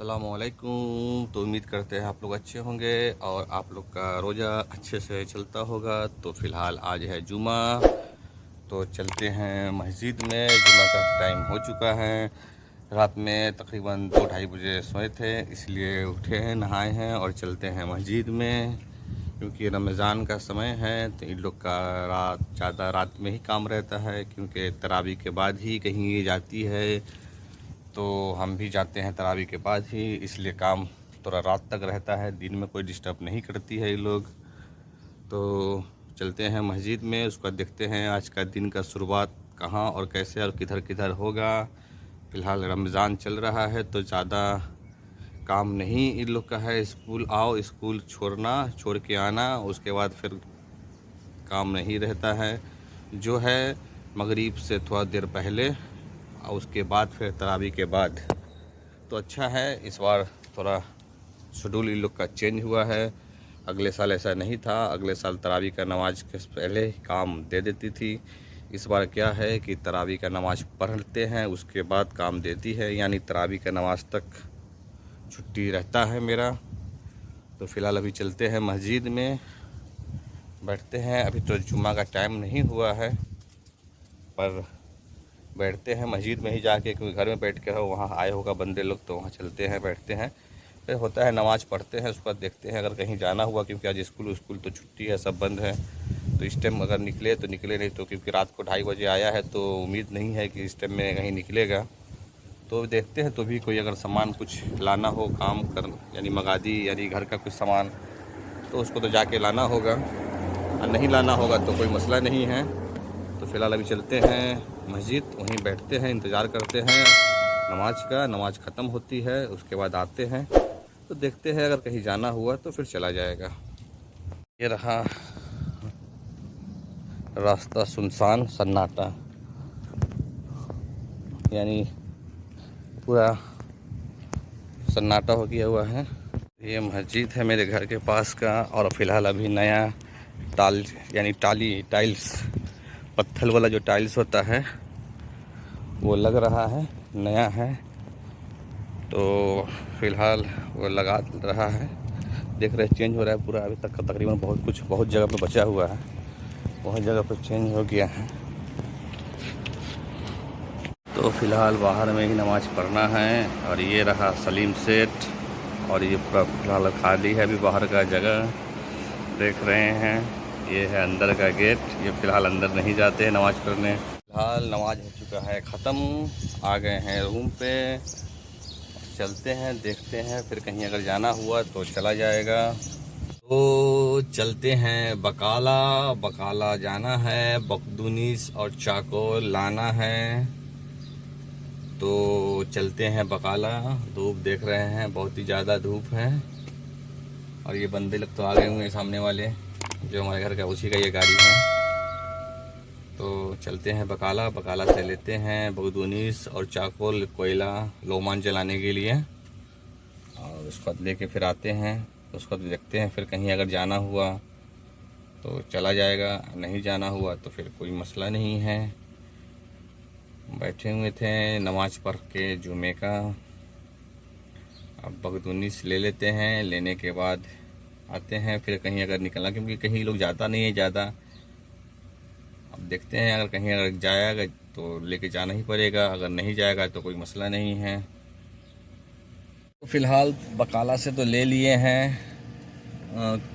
अस्सलामुअलैकुम। तो उम्मीद करते हैं आप लोग अच्छे होंगे और आप लोग का रोज़ा अच्छे से चलता होगा। तो फ़िलहाल आज है जुमा, तो चलते हैं मस्जिद में। जुमा का टाइम हो चुका है। रात में तकरीबन 2-2:30 बजे सोए थे, इसलिए उठे हैं, नहाए हैं और चलते हैं मस्जिद में। क्योंकि रमज़ान का समय है तो इन लोग का ज़्यादा रात में ही काम रहता है, क्योंकि तरावी के बाद ही कहीं ये जाती है। तो हम भी जाते हैं तरावी के बाद ही, इसलिए काम थोड़ा रात तक रहता है। दिन में कोई डिस्टर्ब नहीं करती है ये लोग। तो चलते हैं मस्जिद में, उसका देखते हैं आज का दिन का शुरुआत कहाँ और कैसे और किधर किधर होगा। फ़िलहाल रमज़ान चल रहा है तो ज़्यादा काम नहीं इन लोग का है। स्कूल आओ, स्कूल छोड़ के आना, उसके बाद फिर काम नहीं रहता है। जो है मगरिब से थोड़ा देर पहले और उसके बाद फिर तरावी के बाद। तो अच्छा है, इस बार थोड़ा शेड्यूल इन लोग का चेंज हुआ है। अगले साल ऐसा नहीं था, अगले साल तरावी का नमाज के पहले काम दे देती थी। इस बार क्या है कि तरावी का नमाज पढ़ते हैं, उसके बाद काम देती है, यानी तरावी का नमाज तक छुट्टी रहता है मेरा। तो फ़िलहाल अभी चलते हैं मस्जिद में, बैठते हैं। अभी तो जुम्मा का टाइम नहीं हुआ है, पर बैठते हैं मस्जिद में ही जाके, क्योंकि घर में बैठ के हो, वहाँ आए होगा बंदे लोग, तो वहाँ चलते हैं, बैठते हैं, फिर होता है नमाज़ पढ़ते हैं। उसके बाद देखते हैं अगर कहीं जाना हुआ, क्योंकि आज स्कूल तो छुट्टी है, सब बंद है। तो इस टाइम अगर निकले तो निकले, नहीं तो क्योंकि रात को 2:30 बजे आया है तो उम्मीद नहीं है कि इस टाइम में कहीं निकलेगा। तो देखते हैं, तो भी कोई अगर सामान कुछ लाना हो, काम कर यानी मगादी यानी घर का कुछ सामान, तो उसको तो जाके लाना होगा, और नहीं लाना होगा तो कोई मसला नहीं है। तो फ़िलहाल अभी चलते हैं मस्जिद, वहीं बैठते हैं, इंतज़ार करते हैं नमाज का। नमाज ख़त्म होती है, उसके बाद आते हैं, तो देखते हैं अगर कहीं जाना हुआ तो फिर चला जाएगा। ये रहा रास्ता, सुनसान सन्नाटा, यानी पूरा सन्नाटा हो गया हुआ है। ये मस्जिद है मेरे घर के पास का, और फ़िलहाल अभी नया टाइल्स, पत्थर वाला जो टाइल्स होता है वो लग रहा है, नया है। तो फ़िलहाल वो लगा रहा है, देख रहे चेंज हो रहा है पूरा। अभी तक का तकरीबन बहुत जगह पे बचा हुआ है, बहुत जगह पे चेंज हो गया है। तो फ़िलहाल बाहर में ही नमाज़ पढ़ना है। और ये रहा सलीम सेठ, और ये पूरा फ़िलहाल खाली है अभी बाहर का जगह, देख रहे हैं। ये है अंदर का गेट, ये फ़िलहाल अंदर नहीं जाते हैं नमाज़ पढ़ने। फ़िलहाल नमाज हो चुका है ख़त्म, आ गए हैं रूम पे। चलते हैं, देखते हैं, फिर कहीं अगर जाना हुआ तो चला जाएगा। तो चलते हैं बकाला जाना है, बकदुनीस और चाकोल लाना है। तो चलते हैं बकाला। धूप देख रहे हैं, बहुत ही ज़्यादा धूप है। और ये बंदे लोग तो आ गए हुए हैं, सामने वाले जो हमारे घर का, उसी का ये गाड़ी है। तो चलते हैं बकाला से लेते हैं बगदूनीस और चाकोल, कोयला लोमान जलाने के लिए, और उसको लेके फिर आते हैं। उसको देखते हैं, फिर कहीं अगर जाना हुआ तो चला जाएगा, नहीं जाना हुआ तो फिर कोई मसला नहीं है। बैठे हुए थे नमाज पढ़ के जुमे का, अब बगदूनीस ले लेते हैं, लेने के बाद आते हैं, फिर कहीं अगर निकलना, क्योंकि कहीं लोग जाता नहीं है ज़्यादा। अब देखते हैं, अगर कहीं अगर जाएगा तो लेके जाना ही पड़ेगा, अगर नहीं जाएगा तो कोई मसला नहीं है। तो फ़िलहाल बकाला से तो ले लिए हैं,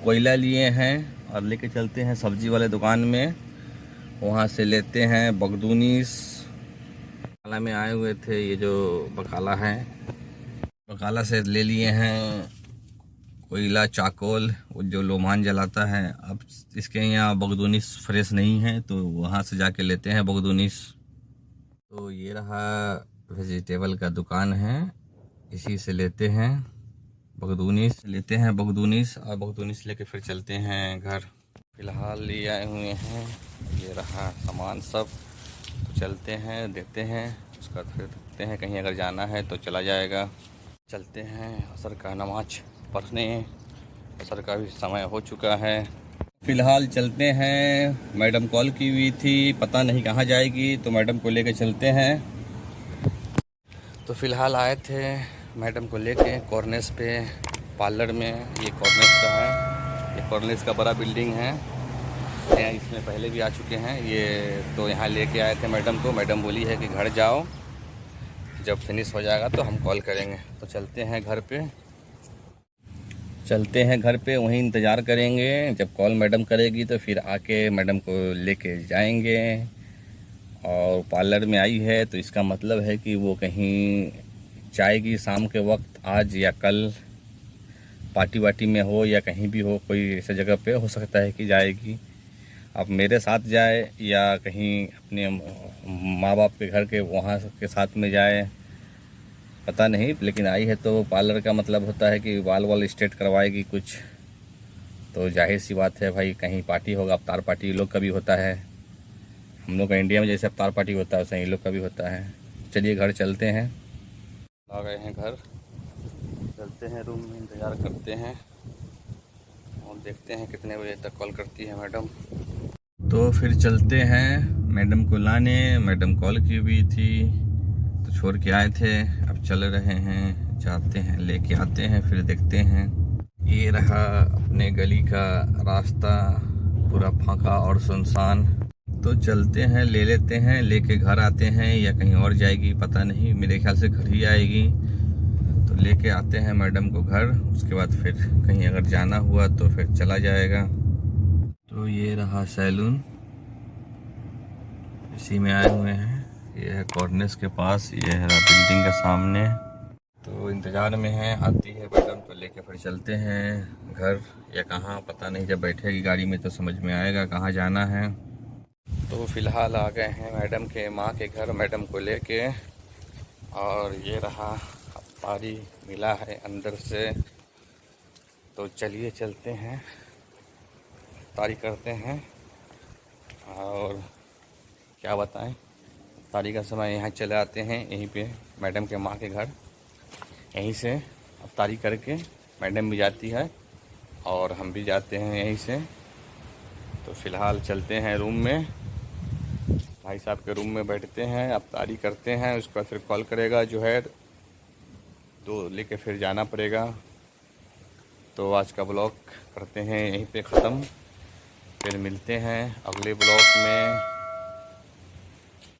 कोयला लिए हैं, और लेके चलते हैं सब्जी वाले दुकान में, वहाँ से लेते हैं बगदूनीस। बकाला में आए हुए थे, ये जो बकाला है, बकाला से ले लिए हैं कोयला, चाकोल, वो जो लोमान जलाता है। अब इसके यहाँ बगदूनीस फ्रेश नहीं है, तो वहाँ से जाके लेते हैं बगदूनीस। तो ये रहा वेजिटेबल का दुकान है, इसी से लेते हैं बगदूनीस, और बगदूनीस लेके फिर चलते हैं घर। फ़िलहाल ले आए हुए हैं, ये रहा सामान सब। तो चलते हैं, देखते हैं, उसका फिर देखते हैं, कहीं अगर जाना है तो चला जाएगा। चलते हैं असर का नमाज पढ़ने, असर का भी समय हो चुका है। फ़िलहाल चलते हैं, मैडम कॉल की हुई थी, पता नहीं कहाँ जाएगी, तो मैडम को लेकर चलते हैं। तो फ़िलहाल आए थे मैडम को लेके कॉर्निस पे पार्लर में। ये कॉर्निस का है, ये कॉर्निस का बड़ा बिल्डिंग है। यहाँ इसमें पहले भी आ चुके हैं ये, तो यहाँ लेके आए थे मैडम को। मैडम बोली है कि घर जाओ, जब फिनिश हो जाएगा तो हम कॉल करेंगे। तो चलते हैं घर पे, वहीं इंतज़ार करेंगे। जब कॉल मैडम करेगी तो फिर आके मैडम को लेके जाएंगे। और पार्लर में आई है तो इसका मतलब है कि वो कहीं जाएगी शाम के वक्त, आज या कल पार्टी वार्टी में हो या कहीं भी हो, कोई ऐसा जगह पे हो सकता है कि जाएगी। अब मेरे साथ जाए या कहीं अपने माँ बाप के घर के वहाँ के साथ में जाए, पता नहीं। लेकिन आई है तो पार्लर का मतलब होता है कि बाल वाल स्ट्रेट करवाएगी कुछ, तो जाहिर सी बात है भाई कहीं पार्टी होगा। अवतार पार्टी लोग का भी होता है, हम लोग का इंडिया में जैसे अवतार पार्टी होता है वैसे ही लोग का भी होता है। चलिए घर चलते हैं। आ गए हैं घर, चलते हैं रूम में, इंतज़ार करते हैं और देखते हैं कितने बजे तक कॉल करती है मैडम। तो फिर चलते हैं मैडम को लाने। मैडम कॉल की हुई थी तो छोड़ के आए थे, अब चल रहे हैं, जाते हैं, लेके आते हैं, फिर देखते हैं। ये रहा अपने गली का रास्ता, पूरा फांका और सुनसान। तो चलते हैं, ले लेते हैं, लेके घर आते हैं या कहीं और जाएगी पता नहीं, मेरे ख्याल से घर ही आएगी। तो लेके आते हैं मैडम को घर, उसके बाद फिर कहीं अगर जाना हुआ तो फिर चला जाएगा। तो ये रहा सैलून, इसी में आए हुए हैं। ये है कॉर्निस के पास, ये है बिल्डिंग के सामने। तो इंतज़ार में है, आती है मैडम तो लेके फिर चलते हैं घर या कहाँ पता नहीं। जब बैठेगी गाड़ी में तो समझ में आएगा कहाँ जाना है। तो फ़िलहाल आ गए हैं मैडम के माँ के घर, मैडम को लेके। और ये रहा पारी मिला है अंदर से, तो चलिए चलते हैं, तारी करते हैं। और क्या बताएं, तारी का समय यहाँ चले आते हैं, यहीं पे मैडम के माँ के घर, यहीं से तारी करके मैडम भी जाती है और हम भी जाते हैं यहीं से। तो फ़िलहाल चलते हैं रूम में, भाई साहब के रूम में बैठते हैं, अब तारी करते हैं, उसके बाद फिर कॉल करेगा जो है, तो लेके फिर जाना पड़ेगा। तो आज का ब्लॉग करते हैं यहीं पे ख़त्म, फिर मिलते हैं अगले ब्लॉग में।